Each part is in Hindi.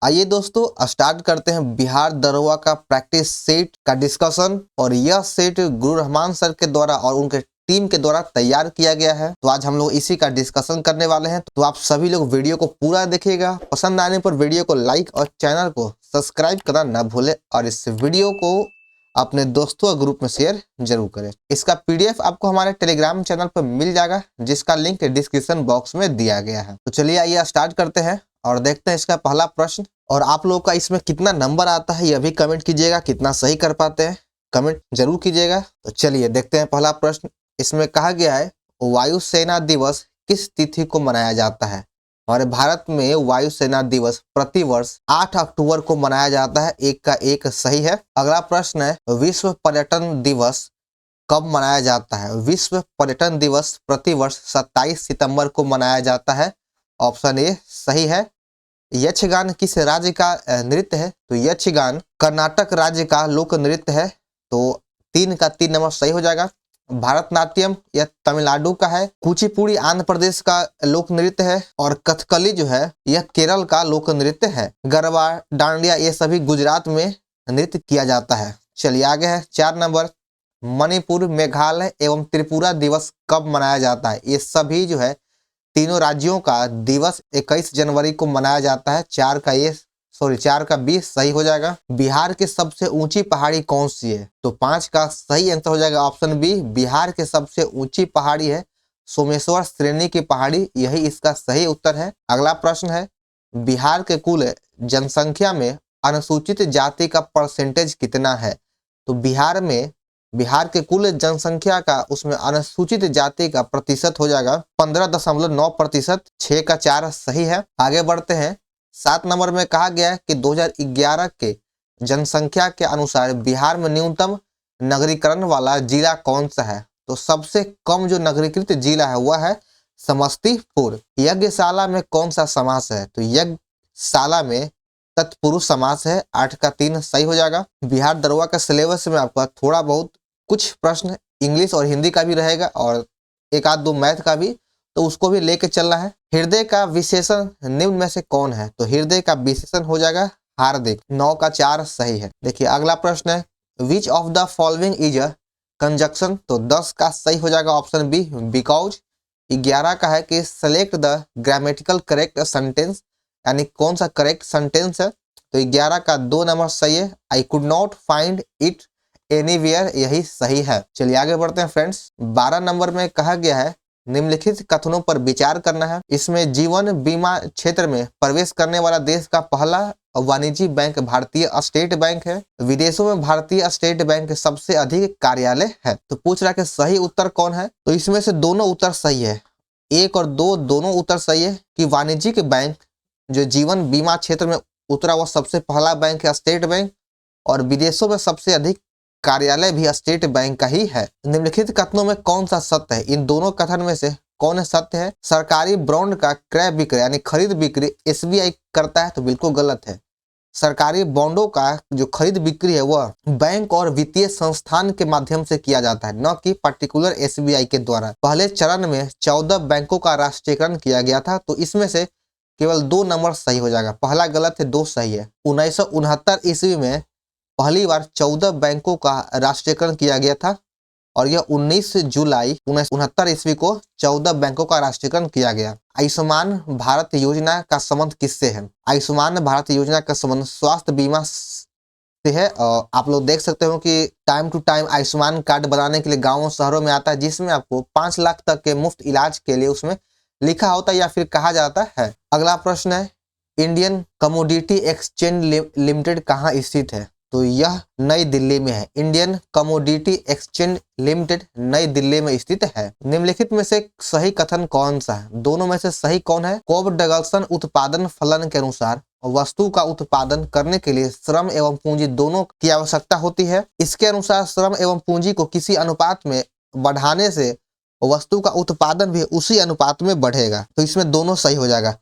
आइए दोस्तों स्टार्ट करते हैं बिहार दरोगा का प्रैक्टिस सेट का डिस्कशन। और यह सेट गुरु रहमान सर के द्वारा और उनके टीम के द्वारा तैयार किया गया है। तो आज हम लोग इसी का डिस्कशन करने वाले हैं। तो आप सभी लोग वीडियो को पूरा देखिएगा। पसंद आने पर वीडियो को लाइक और चैनल को सब्सक्राइब करना ना भूले और इस वीडियो को अपने दोस्तों और ग्रुप में शेयर जरूर करें। इसका पीडीएफ आपको हमारे टेलीग्राम चैनल पर मिल जाएगा, जिसका लिंक डिस्क्रिप्शन बॉक्स में दिया गया है। तो चलिए आइए स्टार्ट करते हैं और देखते हैं इसका पहला प्रश्न। और आप लोगों का इसमें कितना नंबर आता है यह भी कमेंट कीजिएगा, कितना सही कर पाते हैं कमेंट जरूर कीजिएगा। तो चलिए देखते हैं पहला प्रश्न। इसमें कहा गया है वायुसेना दिवस किस तिथि को मनाया जाता है। हमारे भारत में वायुसेना दिवस प्रतिवर्ष 8 अक्टूबर को मनाया जाता है। एक का एक सही है। अगला प्रश्न है विश्व पर्यटन दिवस कब मनाया जाता है। विश्व पर्यटन दिवस प्रतिवर्ष 27 सितंबर को मनाया जाता है। ऑप्शन ए सही है। यक्षगान किस राज्य का नृत्य है। तो यक्षगान कर्नाटक राज्य का लोक नृत्य है। तो 3 का 3 नंबर सही हो जाएगा। भारतनाट्यम यह तमिलनाडु का है। कुचिपुड़ी आंध्र प्रदेश का लोक नृत्य है। और कथकली जो है यह केरल का लोक नृत्य है। गरबा डांडिया ये सभी गुजरात में नृत्य किया जाता है। चलिए आगे है 4 नंबर। मणिपुर मेघालय एवं त्रिपुरा दिवस कब मनाया जाता है। ये सभी जो है तीनों राज्यों का दिवस 21 जनवरी को मनाया जाता है। 4 का 20 सही हो जाएगा। बिहार की सबसे ऊंची पहाड़ी कौन सी है। तो 5 का सही आंसर हो जाएगा ऑप्शन बी। बिहार की सबसे ऊंची पहाड़ी है सोमेश्वर श्रेणी की पहाड़ी, यही इसका सही उत्तर है। अगला प्रश्न है बिहार के कुल जनसंख्या में अनुसूचित जाति का परसेंटेज कितना है। तो बिहार के कुल जनसंख्या का उसमें अनुसूचित जाति का प्रतिशत हो जाएगा 15.9%। 6 का 4 सही है। आगे बढ़ते हैं 7 नंबर में कहा गया है कि 2011 के जनसंख्या के अनुसार बिहार में न्यूनतम नगरीकरण वाला जिला कौन सा है। तो सबसे कम जो नगरीकृत जिला है वह है समस्तीपुर। यज्ञशाला में कौन सा समास है। तो यज्ञशाला में तत्पुरुष समास है। 8 का 3 सही हो जाएगा। बिहार दरोगा का सिलेबस में आपका थोड़ा बहुत कुछ प्रश्न इंग्लिश और हिंदी का भी रहेगा और एक आध दो मैथ का भी, तो उसको भी लेके चलना है। हृदय का विशेषण निम्न में से कौन है। तो हृदय का विशेषण हो जाएगा हार्दिक। 9 का 4 सही है। देखिए अगला प्रश्न है which of the following is a conjunction. तो 10 का सही हो जाएगा ऑप्शन बी बिकॉज। 11 का है कि select the grammatical correct sentence, यानी कौन सा करेक्ट सेंटेंस है। तो 11 का 2 नंबर सही है। I could not find it anywhere, यही सही है। चलिए आगे बढ़ते हैं फ्रेंड्स। 12 नंबर में कहा गया है निम्नलिखित कथनों पर विचार करना है। इसमें जीवन बीमा क्षेत्र में प्रवेश करने वाला देश का पहला वाणिज्यिक बैंक भारतीय स्टेट बैंक है। विदेशों में भारतीय स्टेट बैंक सबसे अधिक कार्यालय है। तो पूछ रहा है कि सही उत्तर कौन है। तो इसमें से दोनों उत्तर सही है। 1 और 2 दोनों उत्तर सही है कि वाणिज्यिक बैंक जो जीवन बीमा क्षेत्र में उतरा वह सबसे पहला बैंक है स्टेट बैंक, और विदेशों में सबसे अधिक कार्यालय भी स्टेट बैंक का ही है। निम्नलिखित कथनों में कौन सा सत्य है। इन दोनों कथन में से कौन सत्य है। सरकारी बॉन्ड का क्रय विक्रय यानी खरीद बिक्री एसबीआई करता है। तो बिल्कुल गलत है। सरकारी बॉन्डों का जो खरीद बिक्री है वह बैंक और वित्तीय संस्थान के माध्यम से किया जाता है, न कि पर्टिकुलर एसबीआई के द्वारा। पहले चरण में 14 बैंकों का राष्ट्रीयकरण किया गया था। तो इसमें से केवल 2 नंबर सही हो जाएगा। पहला गलत है, 2 सही है। 1969 ईस्वी में पहली बार 14 बैंकों का राष्ट्रीयकरण किया गया था और यह 19 जुलाई 1969 ईस्वी को 14 बैंकों का राष्ट्रीयकरण किया गया। आयुष्मान भारत योजना का संबंध किससे है। आयुष्मान भारत योजना का संबंध स्वास्थ्य बीमा से है। आप लोग देख सकते हो कि time to time Ayushman card बनाने के लिए गाँवों शहरों में आता है, जिसमें आपको 5 लाख तक के मुफ्त इलाज के लिए उसमें लिखा होता है या फिर कहा जाता है। अगला प्रश्न है इंडियन कमोडिटी एक्सचेंज लिमिटेड कहाँ स्थित है। तो यह नई दिल्ली में है। इंडियन कमोडिटी एक्सचेंज लिमिटेड नई दिल्ली में स्थित है। निम्नलिखित में से सही कथन कौन सा है। दोनों में से सही कौन है। कोब डगलसन उत्पादन फलन के अनुसार वस्तु का उत्पादन करने के लिए श्रम एवं पूंजी दोनों की आवश्यकता होती है। इसके अनुसार श्रम एवं पूंजी को किसी अनुपात में बढ़ाने से वस्तु का उत्पादन भी उसी अनुपात में बढ़ेगा। तो इसमें दोनों सही हो जाएगा।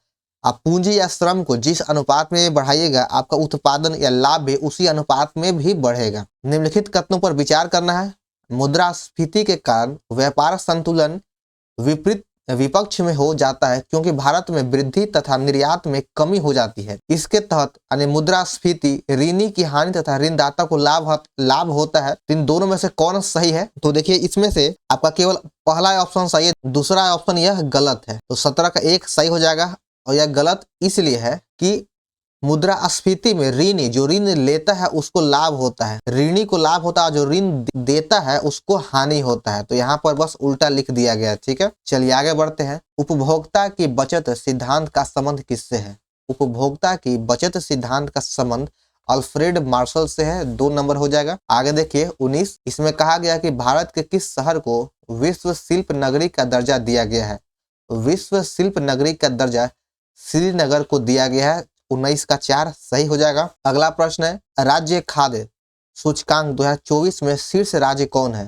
आप पूंजी या श्रम को जिस अनुपात में बढ़ाइएगा आपका उत्पादन या लाभ भी उसी अनुपात में भी बढ़ेगा। निम्नलिखित कथनों पर विचार करना है। मुद्रास्फीति के कारण व्यापार संतुलन विपरीत विपक्ष में हो जाता है क्योंकि भारत में वृद्धि तथा निर्यात में कमी हो जाती है। इसके तहत यानी मुद्रास्फीति, ऋणी की हानि तथा ऋणदाता को लाभ होता है। इन दोनों में से कौन सही है? तो देखिए इसमें से आपका केवल पहला ऑप्शन सही है, दूसरा ऑप्शन यह गलत है। तो 17 का 1 सही हो जाएगा और यह गलत इसलिए है कि मुद्रास्फीति में ऋणी जो ऋण लेता है उसको लाभ होता है, ऋणी को लाभ होता है, जो ऋण देता है उसको हानि होता है। तो यहाँ पर बस उल्टा लिख दिया गया है। ठीक है, चलिए आगे बढ़ते हैं। उपभोक्ता की बचत सिद्धांत का संबंध किससे है? उपभोक्ता की बचत सिद्धांत का संबंध अल्फ्रेड मार्शल से है। 2 नंबर हो जाएगा। आगे देखिए 19, इसमें कहा गया कि भारत के किस शहर को विश्व शिल्प नगरी का दर्जा दिया गया है? विश्व शिल्प नगरी का दर्जा श्रीनगर को दिया गया है। 19 का 4 सही हो जाएगा। अगला प्रश्न है, राज्य खाद्य सूचकांक 2024 में शीर्ष राज्य कौन है?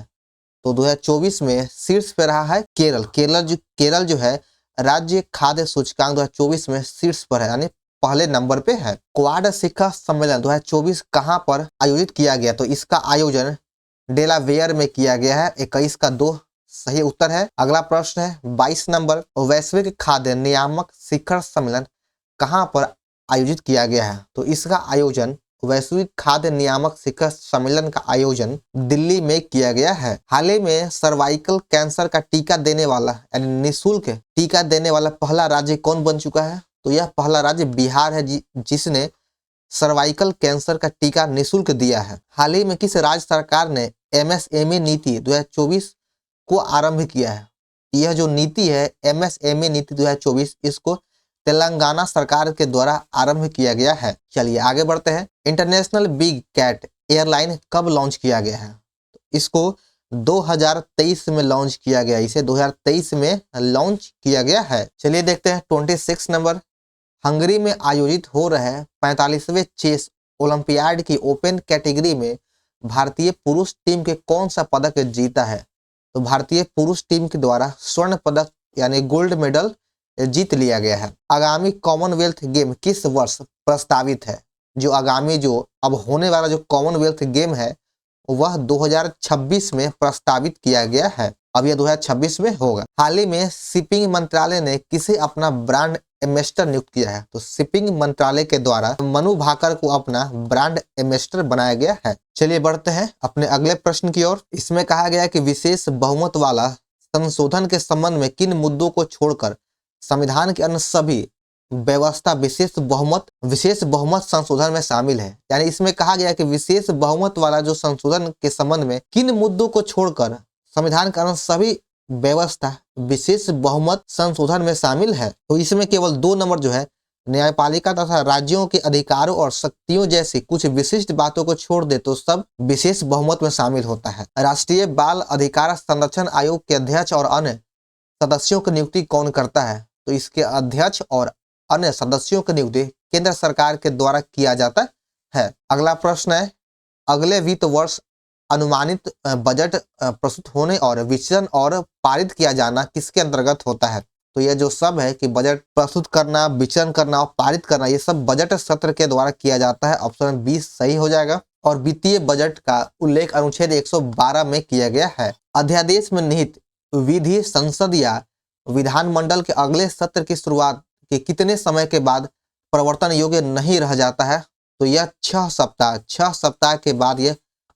तो 2024 में शीर्ष पे रहा है केरल। केरल जो है राज्य खाद्य सूचकांक 2024 में शीर्ष पर है, यानी पहले नंबर पे है। क्वाड शिखर सम्मेलन 2024 कहां पर आयोजित किया गया? तो इसका आयोजन डेलावेयर में किया गया है। 21 का 2 सही उत्तर है। अगला प्रश्न है 22 नंबर, वैश्विक खाद्य नियामक शिखर सम्मेलन कहां पर आयोजित किया गया है? तो इसका आयोजन वैश्विक खाद्य नियामक शिखर सम्मेलन का आयोजन दिल्ली में किया गया है। हाल ही में सर्वाइकल कैंसर का टीका देने वाला यानी निःशुल्क टीका देने वाला पहला राज्य कौन बन चुका है? तो यह पहला राज्य बिहार है जिसने सर्वाइकल कैंसर का टीका निःशुल्क दिया है। हाल ही में किस राज्य सरकार ने एमएसएमई नीति 2024 को आरंभ किया है? यह जो नीति है एमएसएमई नीति 2024, इसको तेलंगाना सरकार के द्वारा आरंभ किया गया है। चलिए आगे बढ़ते हैं। इंटरनेशनल बिग कैट एयरलाइन कब लॉन्च किया गया है? तो इसको 2023 में लॉन्च किया गया, इसे 2023 में लॉन्च किया गया है। चलिए देखते हैं 26 नंबर, हंगरी में आयोजित हो रहे 45वें चेस ओलंपियाड की ओपन कैटेगरी में भारतीय पुरुष टीम के कौन सा पदक जीता है? तो भारतीय पुरुष टीम के द्वारा स्वर्ण पदक यानी गोल्ड मेडल जीत लिया गया है। आगामी कॉमनवेल्थ गेम किस वर्ष प्रस्तावित है? जो आगामी जो अब होने वाला जो कॉमनवेल्थ गेम है वह 2026 में प्रस्तावित किया गया है। अब यह 2026 में होगा। हाल ही में शिपिंग मंत्रालय ने किसे अपना ब्रांड एम्बेसडर नियुक्त किया है? तो शिपिंग मंत्रालय के द्वारा मनु भाकर को अपना ब्रांड एम्बेसडर बनाया गया है। चलिए बढ़ते हैं अपने अगले प्रश्न की ओर। इसमें कहा गया कि विशेष बहुमत वाला संशोधन के संबंध में किन मुद्दों को छोड़कर संविधान के अन्य सभी व्यवस्था विशेष बहुमत संशोधन में शामिल है? यानी इसमें कहा गया कि विशेष बहुमत वाला जो संशोधन के संबंध में किन मुद्दों को छोड़कर संविधान के अन्य सभी व्यवस्था विशेष बहुमत संशोधन में शामिल है। तो इसमें केवल 2 नंबर जो है न्यायपालिका तथा राज्यों के अधिकारों और शक्तियों जैसी कुछ विशिष्ट बातों को छोड़ दे तो सब विशेष बहुमत में शामिल होता है। राष्ट्रीय बाल अधिकार संरक्षण आयोग के अध्यक्ष और अन्य सदस्यों की नियुक्ति कौन करता है? तो इसके अध्यक्ष और अन्य सदस्यों की नियुक्ति केंद्र सरकार के द्वारा किया जाता है। अगला प्रश्न है, अगले वित्त वर्ष अनुमानित बजट प्रस्तुत होने और विचलन और पारित किया जाना किसके अंतर्गत होता है? तो यह जो सब है कि बजट प्रस्तुत करना, विचलन करना और पारित करना, ये सब बजट सत्र के द्वारा किया जाता है। ऑप्शन 20 सही हो जाएगा। और वित्तीय बजट का उल्लेख अनुच्छेद 112 में किया गया है। अध्यादेश में निहित विधि संसद या विधानमंडल के अगले सत्र की शुरुआत के कितने समय के बाद प्रवर्तन योग्य नहीं रह जाता है? तो यह 6 सप्ताह के बाद यह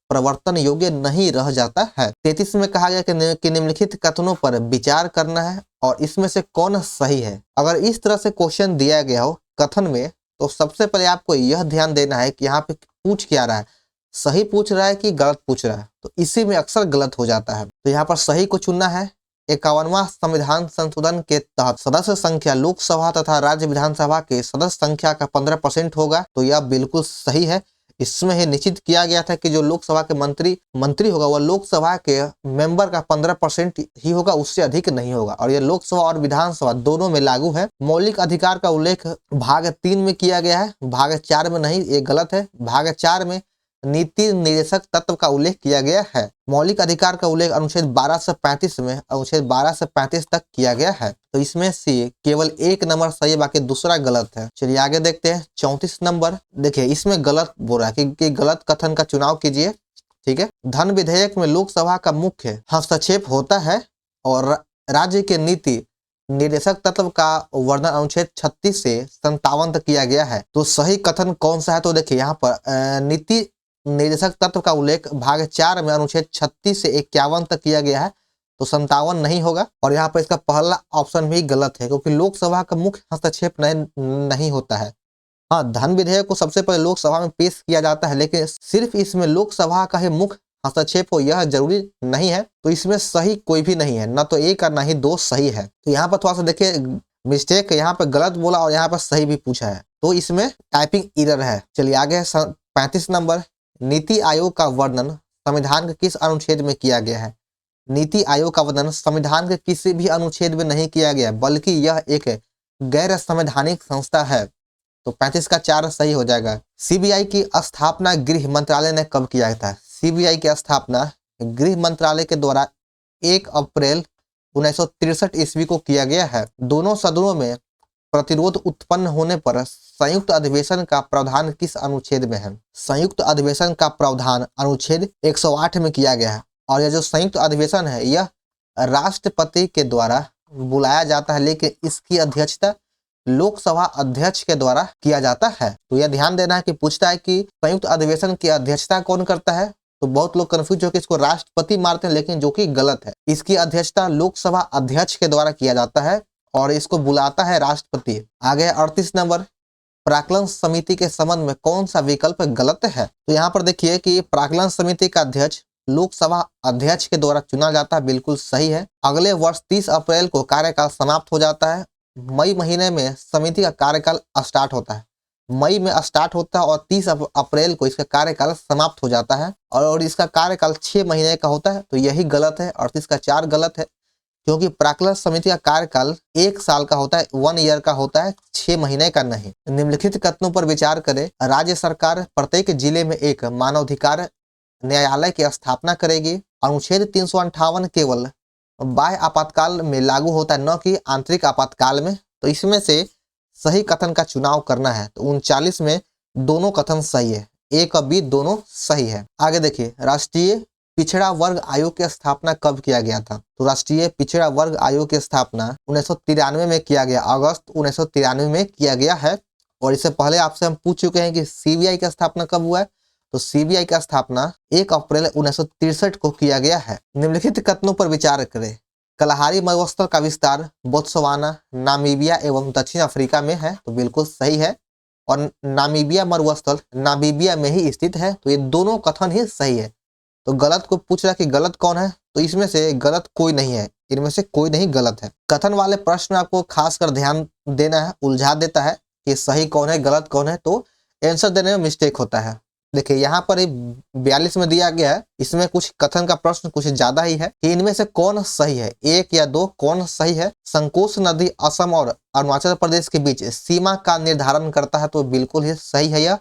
प्रवर्तन योग्य नहीं रह जाता है। 33 में कहा गया कि निम्नलिखित कथनों पर विचार करना है और इसमें से कौन सही है। अगर इस तरह से क्वेश्चन दिया गया हो कथन में, तो सबसे पहले आपको यह ध्यान देना है कि यहाँ पे पूछ क्या रहा है, सही पूछ रहा है कि गलत पूछ रहा है। तो इसी में अक्सर गलत हो जाता है। तो यहाँ पर सही को चुनना है। 51वां संविधान संशोधन के तहत सदस्य संख्या लोकसभा तथा राज्य विधानसभा के सदस्य संख्या का 15% होगा। तो यह बिल्कुल सही है। इसमें ही निश्चित किया गया था कि जो लोकसभा के मंत्री होगा वह लोकसभा के मेंबर का 15% ही होगा, उससे अधिक नहीं होगा। और यह लोकसभा और विधानसभा दोनों में लागू है। मौलिक अधिकार का उल्लेख भाग 3 में किया गया है, भाग 4 में नहीं, ये गलत है। भाग 4 में नीति निर्देशक तत्व का उल्लेख किया गया है। मौलिक अधिकार का उल्लेख अनुच्छेद 12 से 35 में, अनुच्छेद 12 से 35 तक किया गया है। तो इसमें से केवल 1 नंबर सही है, बाकी दूसरा गलत है। चलिए आगे देखते हैं 34 नंबर। देखिए इसमें गलत बोल रहा है कि गलत कथन का चुनाव कीजिए। ठीक है, धन विधेयक में लोकसभा का मुख्य हस्तक्षेप होता है और राज्य के नीति निर्देशक तत्व का वर्णन अनुच्छेद 36 से 57 तक किया गया है। तो सही कथन कौन सा है? तो देखिए यहाँ पर नीति निर्देशक तत्व का उल्लेख भाग 4 में अनुच्छेद 36 से 51 तक किया गया है, तो 57 नहीं होगा। और यहाँ पर इसका पहला ऑप्शन भी गलत है, क्योंकि लोकसभा का मुख्य हस्तक्षेप नहीं होता है। हाँ, धन विधेयक को सबसे पहले लोकसभा में पेश किया जाता है, लेकिन सिर्फ इसमें लोकसभा का ही मुख्य हस्तक्षेप हो यह जरूरी नहीं है। तो इसमें सही कोई भी नहीं है, न तो एक और न ही दो सही है। तो यहाँ पर थोड़ा सा देखिए मिस्टेक, यहाँ पर गलत बोला और यहाँ पर सही भी पूछा है, तो इसमें टाइपिंग एरर है। चलिए आगे 35 नंबर, नीति आयोग का वर्णन संविधान के किस अनुच्छेद में किया गया है? नीति आयोग का वर्णन संविधान के किसी भी अनुच्छेद में नहीं किया गया, बल्कि यह एक गैर संवैधानिक संस्था है। तो 35 का 4 सही हो जाएगा। सीबीआई की स्थापना गृह मंत्रालय ने कब किया था? सीबीआई की स्थापना गृह मंत्रालय के द्वारा 1 अप्रैल 1963 ईस्वी को किया गया है। दोनों सदनों में प्रतिरोध उत्पन्न होने पर संयुक्त अधिवेशन का प्रावधान किस अनुच्छेद में है? संयुक्त अधिवेशन का प्रावधान अनुच्छेद 108 में किया गया है। और यह जो संयुक्त अधिवेशन है यह राष्ट्रपति के द्वारा बुलाया जाता है, लेकिन इसकी अध्यक्षता लोकसभा अध्यक्ष के द्वारा किया जाता है। तो यह ध्यान देना है कि पूछता है कि संयुक्त अधिवेशन की अध्यक्षता कौन करता है, तो बहुत लोग कंफ्यूज होकर इसको राष्ट्रपति मारते हैं, लेकिन जो कि गलत है। इसकी अध्यक्षता लोकसभा अध्यक्ष के द्वारा किया जाता है और इसको बुलाता है राष्ट्रपति। आगे 38 नंबर, प्राक्कलन समिति के संबंध में कौन सा विकल्प गलत है? तो यहाँ पर देखिए कि प्राक्कलन समिति का अध्यक्ष लोकसभा अध्यक्ष के द्वारा चुना जाता है, बिल्कुल सही है। अगले वर्ष 30 अप्रैल को कार्यकाल समाप्त हो जाता है। मई महीने में समिति का कार्यकाल स्टार्ट होता है, मई में स्टार्ट होता है और 30 अप्रैल को इसका कार्यकाल समाप्त हो जाता है और इसका कार्यकाल 6 महीने का होता है। तो यही गलत है, 38 का 4 गलत है, क्योंकि प्राक्कलन समिति का कार्यकाल 1 साल का होता है, 1 ईयर का होता है, 6 महीने का नहीं। निम्नलिखित कथनों पर विचार करें। राज्य सरकार प्रत्येक जिले में एक मानवाधिकार न्यायालय की स्थापना करेगी। अनुच्छेद 358 केवल बाह्य आपातकाल में लागू होता है, न कि आंतरिक आपातकाल में। तो इसमें से सही कथन का चुनाव करना है। तो 39 में दोनों कथन सही है, ए और बी दोनों सही है। आगे देखिए, राष्ट्रीय पिछड़ा वर्ग आयोग की स्थापना कब किया गया था? तो राष्ट्रीय पिछड़ा वर्ग आयोग की स्थापना 1993 में किया गया, अगस्त 1993 में किया गया है। और इससे पहले आपसे हम पूछ चुके हैं कि सीबीआई की स्थापना कब हुआ है? तो सीबीआई का स्थापना 1 अप्रैल 1963 को किया गया है। निम्नलिखित कथनों पर विचार करें। कलाहारी मरुस्थल का विस्तार बोत्सवाना, नामीबिया एवं दक्षिण अफ्रीका में है, तो बिल्कुल सही है। और नामीबिया मरुस्थल नामीबिया में ही स्थित है, तो ये दोनों कथन ही सही है। तो गलत को पूछ रहा कि गलत कौन है, तो इसमें से गलत कोई नहीं है, इनमें से कोई नहीं गलत है। कथन वाले प्रश्न में आपको खासकर ध्यान देना है, उलझा देता है कि सही कौन है गलत कौन है, तो आंसर देने में मिस्टेक होता है। देखिए यहाँ पर 42 में दिया गया है, इसमें कुछ कथन का प्रश्न कुछ ज्यादा ही है कि इनमें से कौन सही है, 1 या 2 कौन सही है। संकोश नदी असम और अरुणाचल प्रदेश के बीच सीमा का निर्धारण करता है, तो बिल्कुल ही सही है। यह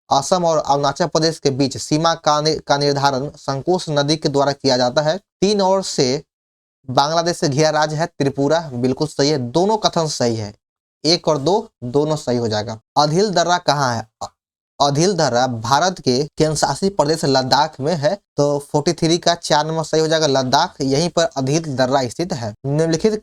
असम और अरुणाचल प्रदेश के बीच सीमा का निर्धारण संकोश नदी के द्वारा किया जाता है। 3 ओर से बांग्लादेश से घिरा राज्य है त्रिपुरा, बिल्कुल सही है। दोनों कथन सही है, 1 और 2 दोनों सही हो जाएगा। अधील दर्रा कहाँ है? अधील दर्रा भारत के केंद्र शासित प्रदेश लद्दाख में है, तो 43 का 4 नंबर सही हो जाएगा। लद्दाख, यहीं पर अधील दर्रा स्थित है। निम्नलिखित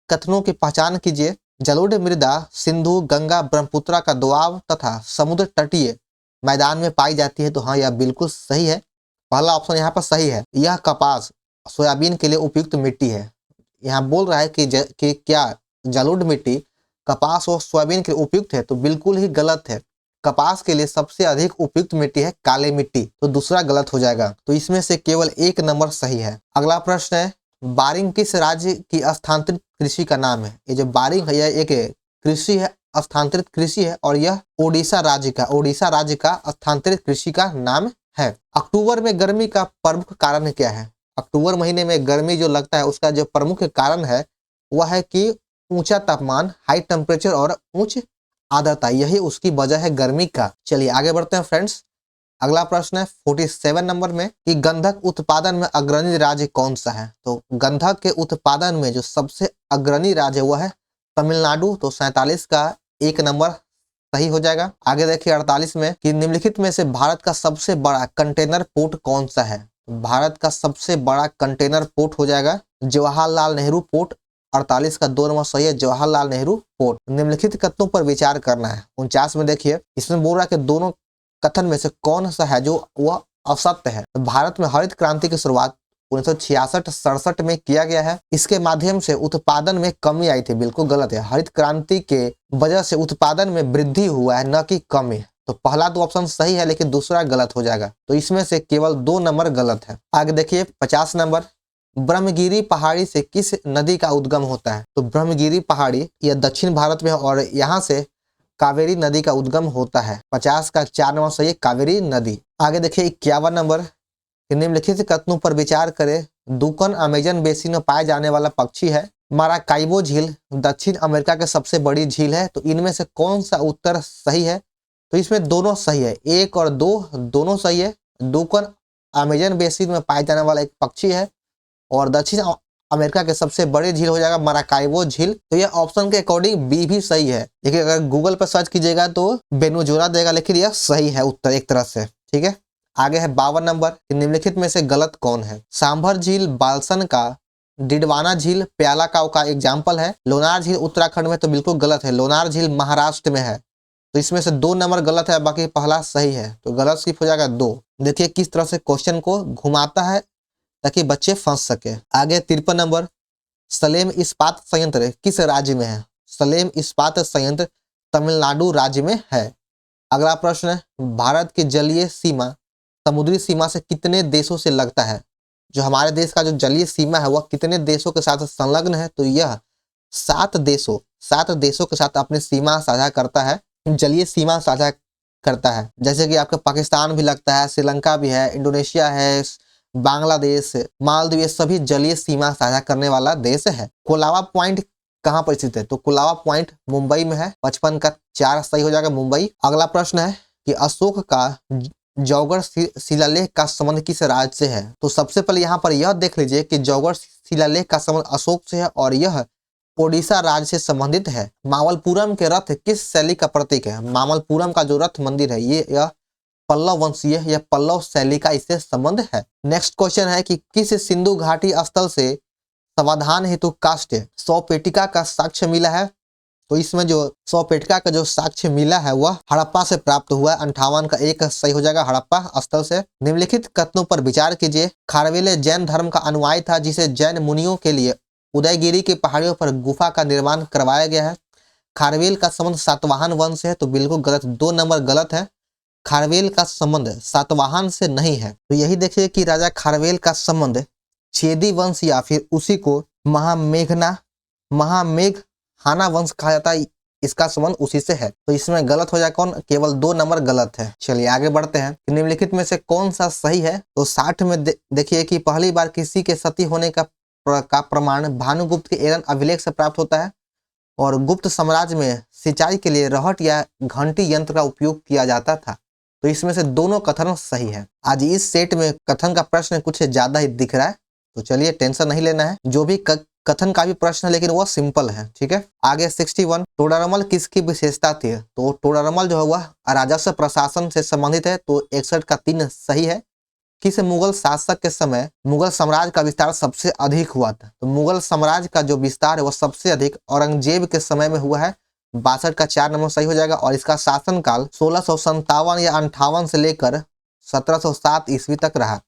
कथनों की पहचान कीजिए। जलोढ़ मृदा सिंधु, गंगा, ब्रह्मपुत्र का दोआब तथा समुद्र तटीय मैदान में पाई जाती है, तो हाँ यह बिल्कुल सही है। पहला ऑप्शन यहाँ पर सही है। यह कपास सोयाबीन के लिए उपयुक्त मिट्टी है। यहाँ बोल रहा है कि क्या जलोढ़ मिट्टी कपास और सोयाबीन के लिए उपयुक्त है, तो बिल्कुल ही गलत है। कपास के लिए सबसे अधिक उपयुक्त मिट्टी है काली मिट्टी, तो दूसरा गलत हो जाएगा। तो इसमें से केवल 1 नंबर सही है। अगला प्रश्न है, बारिंग किस राज्य की स्थानांतरित कृषि का नाम है? ये जो बारिंग है यह एक कृषि है, स्थानांतरित कृषि है, और यह ओडिशा राज्य का स्थानांतरित कृषि का नाम है। अक्टूबर में गर्मी का प्रमुख कारण क्या है? अक्टूबर महीने में गर्मी जो लगता है उसका जो प्रमुख कारण है वह है कि ऊंचा तापमान, हाई टेम्परेचर और उच्च आर्द्रता, यही उसकी वजह है गर्मी का। चलिए आगे बढ़ते हैं फ्रेंड्स। अगला प्रश्न है 47 नंबर में कि गंधक उत्पादन में अग्रणी राज्य कौन सा है? तो गंधक के उत्पादन में जो सबसे अग्रणी राज्य वह है तमिलनाडु, तो 47 का 1 नंबर सही हो जाएगा। आगे देखिए 48 में कि निम्नलिखित में से भारत का सबसे बड़ा कंटेनर पोर्ट कौन सा है? भारत का सबसे बड़ा कंटेनर पोर्ट हो जाएगा जवाहरलाल नेहरू पोर्ट, 48 का 2 नंबर सही है, जवाहरलाल नेहरू पोर्ट। निम्नलिखित कथनों पर विचार करना है। 49 में देखिए, इसमें बोल रहा है कि दोनों कथन में से कौन सा है जो वह असत्य है। तो भारत में हरित क्रांति की शुरुआत 1966-67 में किया गया है। इसके माध्यम से उत्पादन में कमी आई थी, बिल्कुल गलत है। हरित क्रांति के वजह से उत्पादन में वृद्धि हुआ है, न कि कमी। तो पहला दो ऑप्शन सही है, लेकिन दूसरा गलत हो जाएगा। तो इसमें से केवल 2 नंबर गलत है। आगे देखिए 50 नंबर, ब्रह्मगिरी पहाड़ी से किस नदी का उद्गम होता है। तो ब्रह्मगिरी पहाड़ी यह दक्षिण भारत में है और यहाँ से कावेरी नदी का उद्गम होता है। 50 का 4 नंबर सही है, कावेरी नदी। आगे देखिए 51 नंबर, निम्नलिखित कथनों पर विचार करें। दूकन अमेजन बेसिन में पाए जाने वाला पक्षी है। माराकाइबो झील दक्षिण अमेरिका की सबसे बड़ी झील है। तो इनमें से कौन सा उत्तर सही है। तो इसमें दोनों सही है, 1 और 2 दोनों सही है। दूकन अमेजन बेसिन में पाए जाने वाला एक पक्षी है और दक्षिण अमेरिका के सबसे बड़ी झील हो जाएगा माराकाइबो झील। तो यह ऑप्शन के अकॉर्डिंग बी भी सही है, लेकिन अगर गूगल पर सर्च कीजिएगा तो बेनुजुरा देगा, लेकिन यह सही है उत्तर एक तरह से। ठीक है, आगे है 52 नंबर, निम्नलिखित में से गलत कौन है। सांभर झील बालसन का, डिडवाना झील प्याला का एग्जाम्पल है। लोनार झील उत्तराखंड में, तो बिल्कुल गलत है। लोनार झील महाराष्ट्र में है। तो इसमें से 2 नंबर गलत है, बाकी पहला सही है। तो गलत सिर्फ हो जाएगा 2। देखिए किस तरह से क्वेश्चन को घुमाता है ताकि बच्चे फंस सके। आगे 53 नंबर, सलेम इस्पात संयंत्र किस राज्य में है। सलेम इस्पात संयंत्र तमिलनाडु राज्य में है। अगला प्रश्न है, भारत की जलीय सीमा समुद्री सीमा से कितने देशों से लगता है। जो हमारे देश का जो जलीय सीमा है वह कितने देशों के साथ संलग्न है। तो यह 7 देशों के साथ अपनी सीमा साझा करता है, जलीय सीमा साझा करता है। जैसे कि आपका पाकिस्तान भी लगता है, श्रीलंका भी है, इंडोनेशिया है, बांग्लादेश, मालदीव, ये सभी जलीय सीमा साझा करने वाला देश है। कोलाबा पॉइंट कहाँ पर स्थित है। तो कोलाबा पॉइंट मुंबई में है। 55 का 4 सही हो जाएगा, मुंबई। अगला प्रश्न है कि अशोक का जौगढ़ शिलालेख का संबंध किस राज्य से है। तो सबसे पहले यहाँ पर यह देख लीजिए कि जौगढ़ शिलालेख का संबंध अशोक से है और यह ओडिशा राज्य से संबंधित है। मामल्लपुरम के रथ किस शैली का प्रतीक है। मामल्लपुरम का जो रथ मंदिर है यह पल्लव वंशीय, यह पल्लव शैली का इससे संबंध है। नेक्स्ट क्वेश्चन है कि किस सिंधु घाटी स्थल से समाधान हेतु काष्ठ शवपेटिका का साक्ष्य मिला है। तो इसमें जो शवपेटिका का जो साक्ष्य मिला है वह हड़प्पा से प्राप्त हुआ है। 58 का 1 सही हो जाएगा, हड़प्पा स्थल से। निम्नलिखित कथनों पर विचार कीजिए। खारवेल जैन धर्म का अनुयायी था जिसे जैन मुनियों के लिए उदयगिरी की पहाड़ियों पर गुफा का निर्माण करवाया गया है। खारवेल का संबंध सातवाहन वंश से है। तो बिल्कुल गलत, 2 नंबर गलत है। खारवेल का संबंध सातवाहन से नहीं है। तो यही देखिए कि राजा खारवेल का संबंध छेदी वंश या फिर उसी को महामेघहाना वंश कहा जाता है, इसका संबंध उसी से है। तो इसमें गलत हो जाए कौन, केवल 2 नंबर गलत है। चलिए आगे बढ़ते हैं। निम्नलिखित में से कौन सा सही है। तो 60 में देखिए कि पहली बार किसी के सती होने का प्रमाण भानुगुप्त के एरन अभिलेख से प्राप्त होता है और गुप्त साम्राज्य में सिंचाई के लिए रहट या घंटी यंत्र का उपयोग किया जाता था। तो इसमें से दोनों कथन सही है। आज इस सेट में कथन का प्रश्न कुछ ज्यादा ही दिख रहा है, तो चलिए टेंशन नहीं लेना है। जो भी कथन का भी प्रश्न है लेकिन वो सिंपल है। ठीक है, आगे 61, टोडरमल किसकी विशेषता थी। तो टोडरमल जो है वह राजस्व प्रशासन से संबंधित है। तो 61 का 3 सही है। किस मुगल शासक के समय मुगल साम्राज्य का विस्तार सबसे अधिक हुआ था। तो मुगल साम्राज्य का जो विस्तार है वह सबसे अधिक औरंगजेब के समय में हुआ है। 62 का 4 नंबर सही हो जाएगा। और इसका शासनकाल 1657 या 58 से लेकर 1707 ईस्वी तक रहा।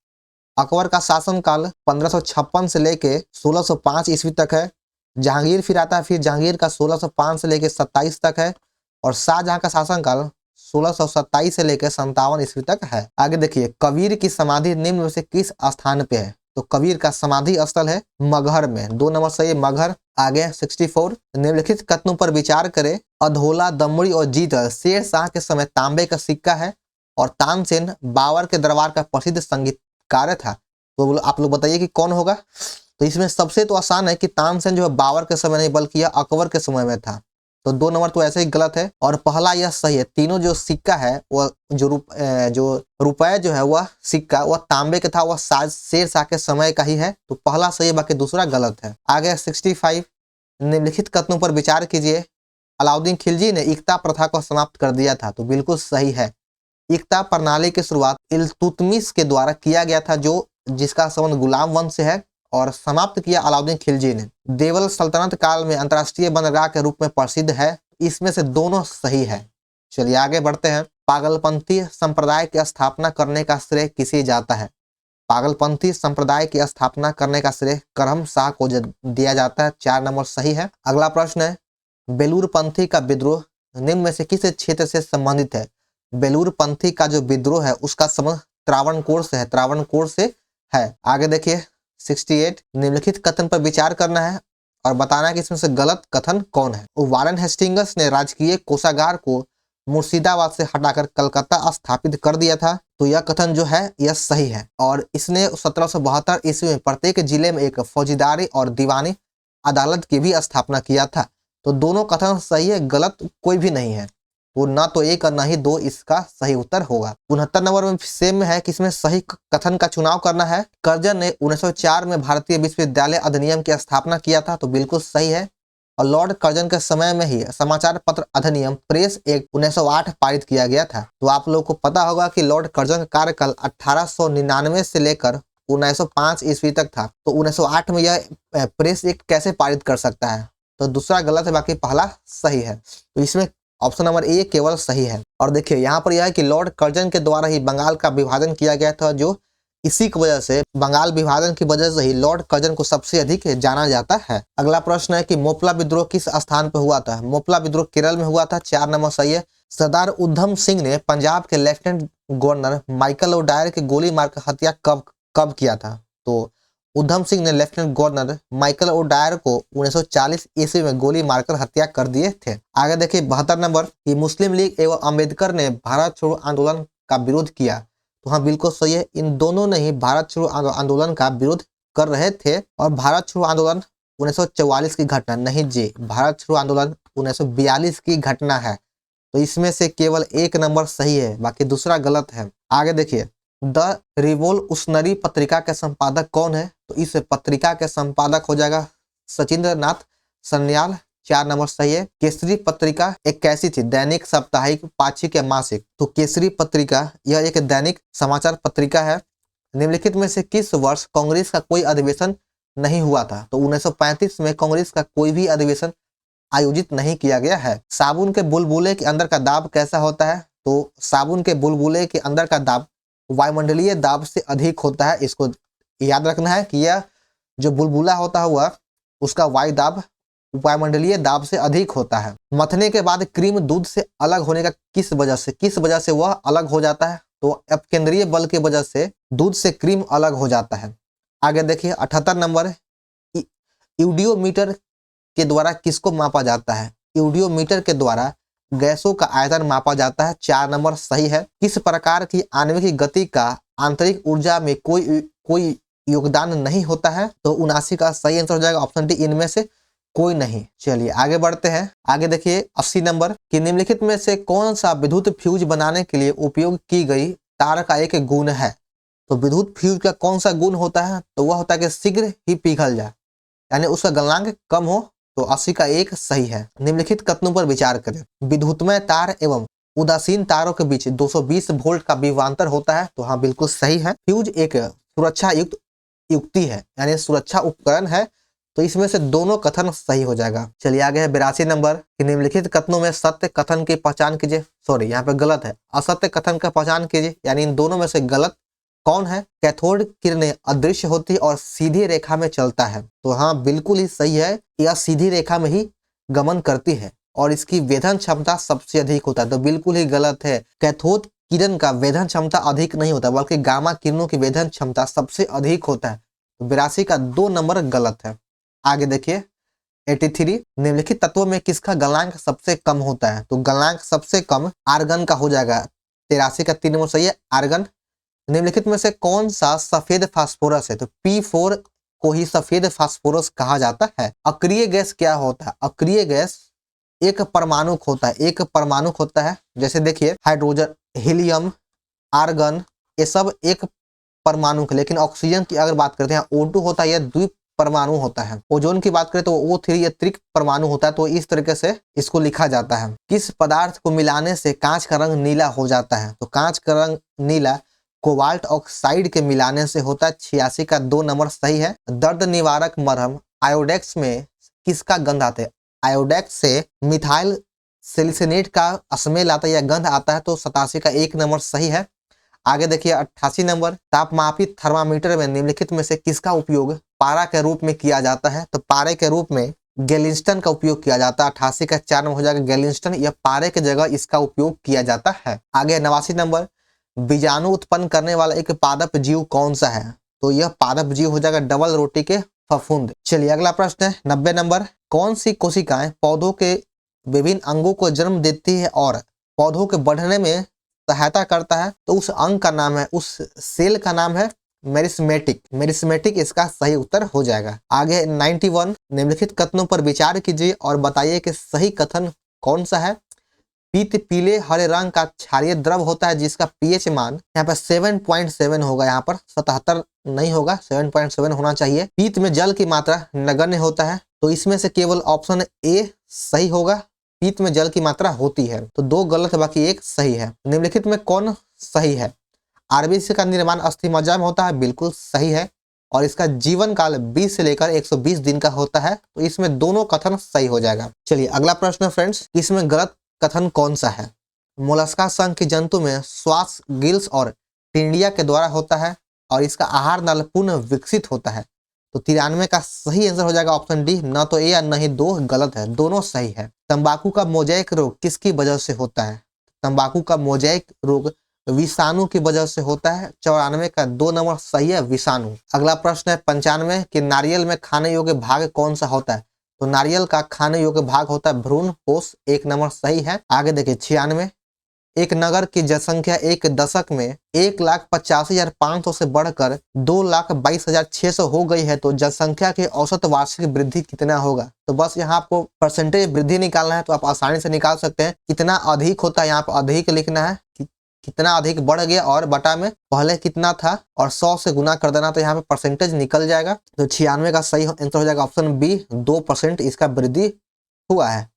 अकबर का शासनकाल 1556 से लेकर 1605 ईस्वी तक है। जहांगीर फिर आता है, फिर जहांगीर का 1605 से लेकर 27 तक है। और शाहजहां का शासनकाल 1627 से लेकर 57 ईस्वी तक है। आगे देखिए, कबीर की समाधि निम्न में से किस स्थान पे है। तो कबीर का समाधि स्थल है मगहर में। 2 नंबर सही, मगहर। आगे 64, निम्नलिखित कथनों पर विचार करें। अधोला, दमड़ी और जीतर शेर शाह के समय तांबे का सिक्का है और तानसेन बाबर के दरबार का प्रसिद्ध संगीतकार था। तो आप लोग बताइए कि कौन होगा। तो इसमें सबसे तो आसान है कि तानसेन जो है बाबर के समय नहीं बल्कि यह अकबर के समय में था। तो 2 नंबर तो ऐसे ही गलत है और पहला यह सही है। तीनों जो सिक्का है वह जो रुपए जो है वह सिक्का वह तांबे का था, वह शेर शाह के समय का ही है। तो पहला सही है, बाकी दूसरा गलत है। आगे 65, निम्नलिखित कथनों पर विचार कीजिए। अलाउद्दीन खिलजी ने इक्ता प्रथा को समाप्त कर दिया था। तो बिल्कुल सही है। इक्ता प्रणाली की शुरुआत इल्तुतमिश के द्वारा किया गया था, जिसका संबंध गुलाम वंश से है और समाप्त किया अलाउद्दीन खिलजी ने। देवल सल्तनत काल में अंतर्राष्ट्रीय बंदरगाह के रूप में प्रसिद्ध है। इसमें से दोनों सही है। चलिए आगे बढ़ते हैं। पागलपंथी संप्रदाय की स्थापना करने का श्रेय किसे जाता है? पागलपंथी संप्रदाय की स्थापना करने का श्रेय करम शाह को दिया जाता है। 4 नंबर सही है। अगला प्रश्न है, बेलूर पंथी का विद्रोह निम्न में से किस क्षेत्र से संबंधित है? बेलूर पंथी का जो विद्रोह है उसका संबंध त्रावणकोर से है, त्रावणकोर से है। आगे देखिए 68, निम्नलिखित कथन पर विचार करना है और बताना है कि इसमें से गलत कथन कौन है। वारेन हेस्टिंग्स ने राजकीय कोषागार को मुर्शिदाबाद से हटाकर कलकत्ता स्थापित कर दिया था। तो यह कथन जो है यह सही है। और इसने 1772 ईस्वी में प्रत्येक जिले में एक फौजीदारी और दीवानी अदालत की भी स्थापना किया था। तो दोनों कथन सही है, गलत कोई भी नहीं है। वो ना तो 1 और ना ही 2 इसका सही उत्तर होगा। 69 नंबर में सेम में है कि इसमें सही कथन का चुनाव करना है। कर्जन ने 1904 में भारतीय विश्वविद्यालय अधिनियम की स्थापना किया था। तो बिल्कुल सही है। और लॉर्ड कर्जन के समय में ही समाचार पत्र अधिनियम प्रेस एक्ट 1908 पारित किया गया था। तो आप लोगों को पता होगा कि लॉर्ड कर्जन का कार्यकाल 1899 से लेकर 1905 ईस्वी तक था। तो 1908 में यह प्रेस एक्ट कैसे पारित कर सकता है? तो दूसरा गलत है, बाकी पहला सही है। तो इसमें ऑप्शन नंबर ए केवल सही है। और देखिए यहाँ पर यह है कि लॉर्ड कर्जन के द्वारा ही बंगाल का विभाजन किया गया था, जो इसी की वजह से बंगाल विभाजन की वजह से ही लॉर्ड कर्जन को सबसे अधिक जाना जाता है। अगला प्रश्न है कि मोपला विद्रोह किस स्थान पर हुआ था? मोपला विद्रोह केरल में हुआ था। 4 नंबर सही है। सरदार उधम सिंह ने पंजाब के लेफ्टिनेंट गवर्नर माइकल ओडायर की गोली मारकर हत्या कब किया था? तो उधम सिंह ने लेफ्टिनेंट गवर्नर माइकल ओडायर को 1940 ईस्वी में गोली मारकर हत्या कर दिए थे। आगे देखिए 72 नंबर कि मुस्लिम लीग एवं अम्बेडकर ने भारत छोड़ो आंदोलन का विरोध किया। तो हाँ बिल्कुल सही है। इन दोनों ने ही भारत छोड़ो आंदोलन का विरोध कर रहे थे। और भारत छोड़ो आंदोलन 1944 की घटना नहीं जी, भारत छोड़ो आंदोलन 1942 की घटना है। तो इसमें से केवल 1 नंबर सही है, बाकी दूसरा गलत है। आगे देखिए द रिवोल्यूशनरी पत्रिका के संपादक कौन है? तो इस पत्रिका के संपादक हो जाएगा सचिंद्र नाथ सन्याल। 4 नंबर सही है। केसरी पत्रिका एक कैसी थी? दैनिक, साप्ताहिक, पाक्षिक या मासिक? तो केसरी पत्रिका यह एक दैनिक समाचार पत्रिका है। निम्नलिखित में से किस वर्ष कांग्रेस का कोई अधिवेशन नहीं हुआ था? तो 1935 में कांग्रेस का कोई भी अधिवेशन आयोजित नहीं किया गया है। साबुन के बुलबुले के अंदर का दाब कैसा होता है? तो साबुन के बुलबुले के अंदर का दाब वायुमंडलीय दाब से अधिक होता है। इसको याद रखना है कि यह जो बुलबुला होता हुआ उसका वायु दाब वायुमंडलीय दाब से अधिक होता है। मथने के बाद क्रीम दूध से अलग होने का किस वजह से वह अलग हो जाता है? तो अपकेंद्रीय बल की वजह से दूध से क्रीम अलग हो जाता है। आगे देखिए 78 नंबर यूडियोमीटर के द्वारा किसको मापा जाता है? यूडियोमीटर के द्वारा गैसों का आयतन मापा जाता है। 4 नंबर सही है। किस प्रकार की आणविक गति का आंतरिक ऊर्जा में कोई योगदान नहीं होता है? तो 79 का सही आंसर हो जाएगा ऑप्शन डी, इनमें से कोई नहीं। चलिए आगे बढ़ते हैं। आगे देखिए 80 नंबर कि निम्नलिखित में से कौन सा विद्युत फ्यूज बनाने के लिए उपयोग की गई तार का एक गुण है? तो विद्युत फ्यूज का कौन सा गुण होता है? तो वह होता है कि शीघ्र ही पिघल जाए, यानी उसका गलनांक कम हो। तो 80 का 1 सही है। निम्नलिखित कथनों पर विचार करें। विद्युतमय तार एवं उदासीन तारों के बीच 220 वोल्ट का विभवांतर होता है। तो हाँ बिल्कुल सही है। फ्यूज एक सुरक्षा युक्त युक्ति है, यानी सुरक्षा उपकरण है। तो इसमें से दोनों कथन सही हो जाएगा। चलिए आगे है 82 नंबर कि निम्नलिखित कथनों में सत्य कथन की पहचान कीजिए। सॉरी यहाँ पे गलत है, असत्य कथन का पहचान कीजिए, यानी इन दोनों में से गलत कौन है? कैथोड किरणें अदृश्य होती और सीधी रेखा में चलता है। तो हाँ बिल्कुल ही सही है, यह सीधी रेखा में ही गमन करती है और इसकी वेधन क्षमता सबसे अधिक होता है। तो बिल्कुल ही गलत है। कैथोड किरण का वेधन क्षमता अधिक नहीं होता, बल्कि गामा किरणों की वेधन क्षमता सबसे अधिक होता है। तो 82 का 2 नंबर गलत है। आगे देखिए 83 निम्नलिखित तत्वों में किसका गलनांक सबसे कम होता है? तो गलनांक सबसे कम आर्गन का हो जाएगा। 83 का 3 नंबर सही है, आर्गन। निम्नलिखित में से कौन सा सफेद फास्फोरस है? तो P4 को ही सफेद फास्फोरस कहा जाता है। अक्रिय गैस क्या होता है? अक्रिय गैस एक परमाणुक होता है, एक परमाणुक होता है। जैसे देखिए हाइड्रोजन, हीलियम, आर्गन, ये सब एक परमाणुक। लेकिन ऑक्सीजन की अगर बात करते हैं O2 होता है, यह द्विप परमाणु होता है। ओजोन की बात करें तो O3 यह त्रिक परमाणु होता है। तो इस तरीके से इसको लिखा जाता है। किस पदार्थ को मिलाने से कांच का रंग नीला हो जाता है? तो कांच का रंग नीला कोबाल्ट ऑक्साइड के मिलाने से होता है। 86 का 2 नंबर सही है। दर्द निवारक मरहम आयोडेक्स में किसका गंध आता है? आयोडेक्स से मिथाइल सैलिसिनेट का स्मेल आता है या गंध आता है, तो 87 का 1 नंबर सही है। आगे देखिए 88 नंबर, तापमापी थर्मामीटर में निम्नलिखित में से किसका उपयोग पारा के रूप में किया जाता है? तो पारे के रूप में गैलिस्टन का उपयोग किया जाता है। 88 का 4 नंबर हो जाएगा गैलिस्टन, यह पारे के जगह इसका उपयोग किया जाता है। आगे 89 नंबर, बीजाणु उत्पन्न करने वाला एक पादप जीव कौन सा है? तो यह पादप जीव हो जाएगा डबल रोटी के फफूंद। चलिए अगला प्रश्न है 90 नंबर, कौन सी कोशिकाएं पौधों के विभिन्न अंगों को जन्म देती है और पौधों के बढ़ने में सहायता करता है? तो उस अंग का नाम है, उस सेल का नाम है मेरिस्मेटिक। मेरिस्मेटिक इसका सही उत्तर हो जाएगा। आगे 91, निम्नलिखित कथनों पर विचार कीजिए और बताइए कि सही कथन कौन सा है। पीत पीले हरे रंग का क्षारीय द्रव होता है जिसका पीएच मान यहाँ पर 7.7 होगा, यहाँ पर 77 नहीं होगा, 7.7 होना चाहिए। पीत में जल की मात्रा नगण्य होता है, तो इसमें से केवल ऑप्शन ए सही होगा, पीत में जल की मात्रा होती है। तो 2 गलत, बाकी 1 सही है। निम्नलिखित में कौन सही है? आरबीसी का निर्माण अस्थि मज्जा में होता है, बिल्कुल सही है, और इसका जीवन काल 20 से लेकर 120 दिन का होता है, तो इसमें दोनों कथन सही हो जाएगा। चलिए अगला प्रश्न फ्रेंड्स, इसमें गलत कथन कौन सा है? मोलस्का संघ के जंतु में श्वास गिल्स और टिंडिया के द्वारा होता है और इसका आहार नल पुनः विकसित होता है। तो 93 का सही आंसर हो जाएगा ऑप्शन डी, न तो ए या न ही 2 गलत है, दोनों सही है। तंबाकू का मोज़ेक रोग किसकी वजह से होता है? तंबाकू का मोज़ेक रोग विषाणु की वजह से होता है। 94 का 2 नंबर सही है, विषाणु। अगला प्रश्न है 95 कि नारियल में खाने योग्य भाग कौन सा होता है? तो नारियल का खाने योग्य भाग होता है भ्रूण कोश, 1 नंबर सही है। आगे देखिए 96, एक नगर की जनसंख्या एक दशक में 1,85,500 से बढ़कर 2,22,600 हो गई है, तो जनसंख्या की औसत वार्षिक वृद्धि कितना होगा? तो बस यहाँ आपको परसेंटेज वृद्धि निकालना है, तो आप आसानी से निकाल सकते हैं। कितना अधिक होता है, यहाँ पर अधिक लिखना है, कितना अधिक बढ़ गया और बटा में पहले कितना था और 100 से गुना कर देना, तो यहाँ पे परसेंटेज निकल जाएगा। तो 96 का सही आंसर हो जाएगा ऑप्शन बी, 2% इसका वृद्धि हुआ है।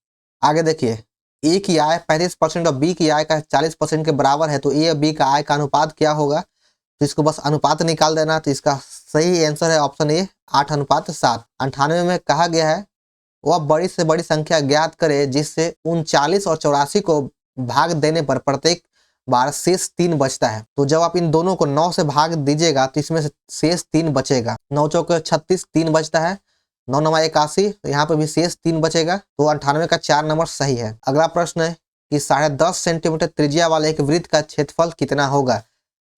आगे देखिए, ए की आय 35% और बी की आय का 40% के बराबर है, तो ए और बी का आय का अनुपात क्या होगा? तो इसको बस अनुपात निकाल देना, तो इसका सही आंसर है ऑप्शन ए, 8:7। 98 में कहा गया है वह बड़ी से बड़ी संख्या ज्ञात करे जिससे 39 और 84 को भाग देने पर प्रत्येक बार शेष 3 बचता है। तो जब आप इन दोनों को 9 से भाग दीजिएगा तो इसमें से शेष 3 बचेगा। 9 चौक 36, 3 बचता है, 9 9 81, तो यहाँ पे भी शेष 3 बचेगा। तो 98 का 4 नंबर सही है। अगला प्रश्न है कि 10.5 सेंटीमीटर त्रिज्या वाले एक वृत्त का क्षेत्रफल कितना होगा?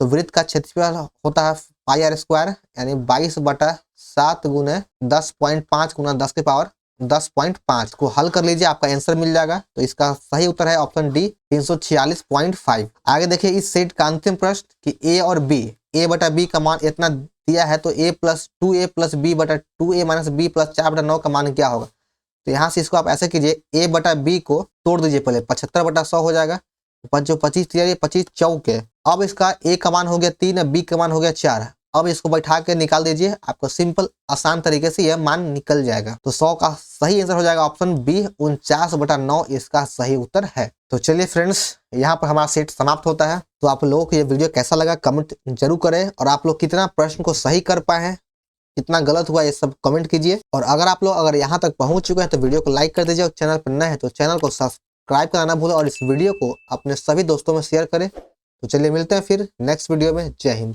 तो वृत्त का क्षेत्रफल होता है पाई आर स्क्वायर, यानी 22/7 गुने 10.5 गुना 10 के पावर 10.5 को हल कर लीजिए, आपका आंसर मिल जाएगा। तो इसका सही उत्तर है ऑप्शन डी, 346.5। आगे देखिए इस सेट का अंतिम प्रश्न कि ए और बी, ए बटा बी का मान इतना दिया है, तो a + 2a + b बटा 2a - b + 4/9 का मान क्या होगा? तो यहाँ से इसको आप ऐसे कीजिए, a बटा b को तोड़ दीजिए, पहले 75/100 हो जाएगा, 25 25 चौके। अब इसका a का मान हो गया 3, b का मान हो गया 4। अब इसको बैठा के निकाल दीजिए, आपको सिंपल आसान तरीके से यह मान निकल जाएगा। तो 100 का सही आंसर हो जाएगा ऑप्शन बी, 49/9 इसका सही उत्तर है। तो चलिए फ्रेंड्स, यहाँ पर हमारा सेट समाप्त होता है। तो आप लोगों को ये वीडियो कैसा लगा कमेंट जरूर करें, और आप लोग कितना प्रश्न को सही कर पाए हैं, कितना गलत हुआ, ये सब कमेंट कीजिए। और अगर यहाँ तक पहुंच चुके हैं तो वीडियो को लाइक कर दीजिए, और चैनल पर नए हैं तो चैनल को सब्सक्राइब करना ना भूलें, और इस वीडियो को अपने सभी दोस्तों में शेयर करें। तो चलिए मिलते हैं फिर नेक्स्ट वीडियो में। जय हिंद।